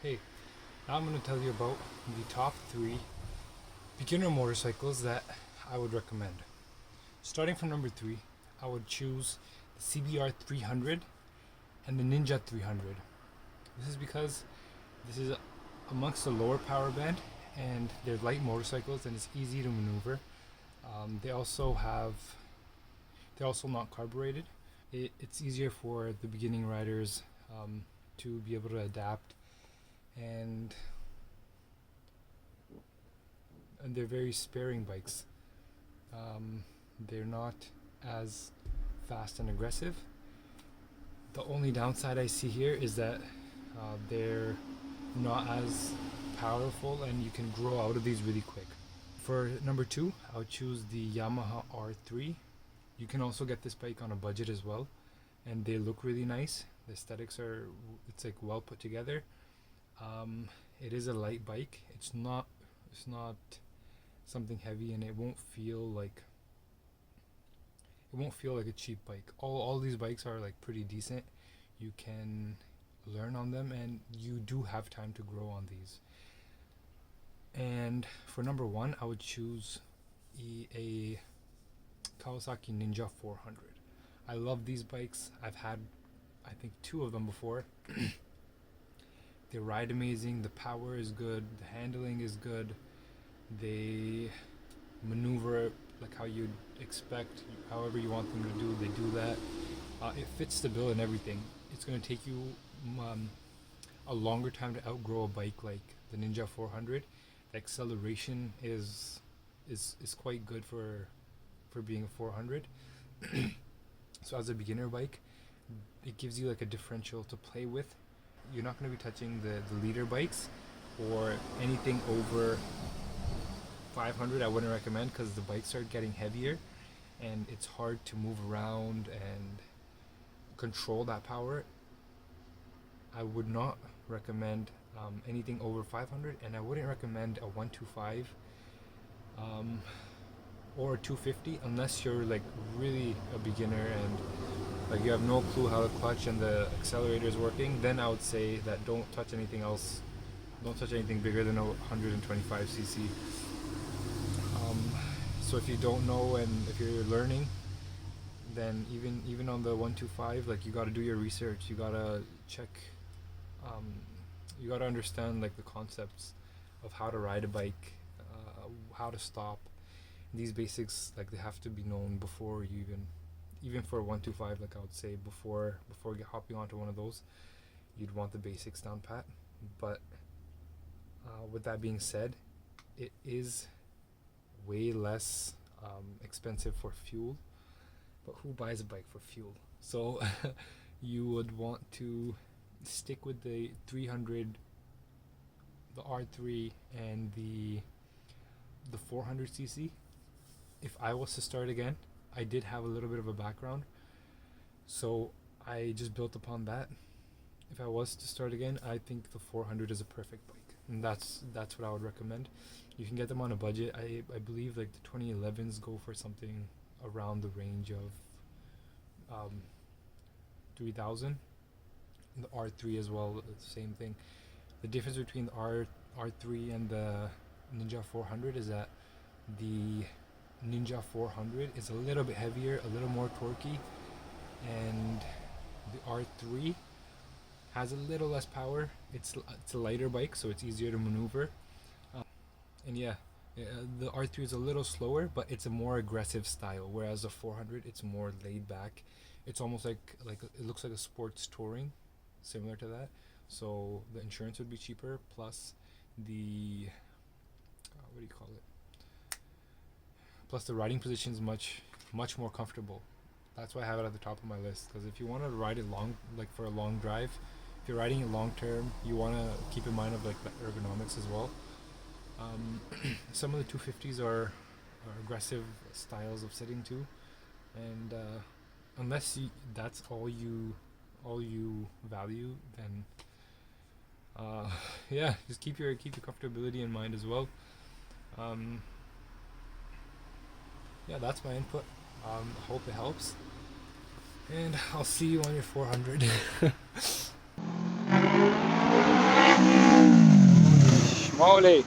Hey, now I'm going to tell you about the top 3 beginner motorcycles that I would recommend. Starting from number 3, I would choose the CBR 300 and the Ninja 300. This is because this is amongst the lower power band and they're light motorcycles and it's easy to maneuver. They're also not carbureted. It's easier for the beginning riders to be able to adapt, and they're very sparing bikes. They're not as fast and aggressive. The only downside I see here is that they're not as powerful and you can grow out of these really quick. For number 2, I would choose the Yamaha R3. You can also get this bike on a budget as well, and they look really nice. The aesthetics it's like well put together. It is a light bike. It's not something heavy, and it won't feel like a cheap bike. All these bikes are like pretty decent. You can learn on them, and you do have time to grow on these. And for number 1, I would choose a Kawasaki Ninja 400. I love these bikes. I've had, I think, 2 of them before. They ride amazing. The power is good. The handling is good. They maneuver like how you'd expect. However you want them to do, they do that. It fits the bill and everything. It's going to take you a longer time to outgrow a bike like the Ninja 400. The acceleration is quite good for being a 400. So as a beginner bike, it gives you like a differential to play with. You're not going to be touching the leader bikes or anything over 500. I wouldn't recommend, because the bikes are getting heavier and it's hard to move around and control that power. I would not recommend anything over 500, and I wouldn't recommend a 125 or a 250 unless you're like really a beginner and like you have no clue how the clutch and the accelerator is working. Then I would say that don't touch anything else. Don't touch anything bigger than a 125cc. So if you don't know and if you're learning, then even on the 125, like, you got to do your research. You got to check. You got to understand like the concepts of how to ride a bike, how to stop. These basics, like, they have to be known before you even for 125, like I would say before hopping onto one of those, you'd want the basics down pat. But with that being said, it is way less expensive for fuel. But who buys a bike for fuel? So you would want to stick with the 300, the R3, and the 400cc. If I was to start again, I did have a little bit of a background, so I just built upon that. If I was to start again, I think the 400 is a perfect bike, and that's what I would recommend. You can get them on a budget. I believe like the 2011s go for something around the range of 3,000. The R3 as well, the same thing. The difference between the R3 and the Ninja 400 is that the Ninja 400 is a little bit heavier, a little more torquey, and the R3 has a little less power. It's a lighter bike, so it's easier to maneuver. The R3 is a little slower, but it's a more aggressive style, whereas the 400, it's more laid back. It's almost like it looks like a sports touring, similar to that. So the insurance would be cheaper, plus the what do you call it? Plus the riding position is much more comfortable. That's why I have it at the top of my list, because if you want to ride it long, like for a long drive, if you're riding it long term, you want to keep in mind of like the ergonomics as well. Some of the 250s are aggressive styles of sitting too, and unless that's all you value, then just keep your comfortability in mind as well. That's my input. I hope it helps, and I'll see you on your 400. Ole.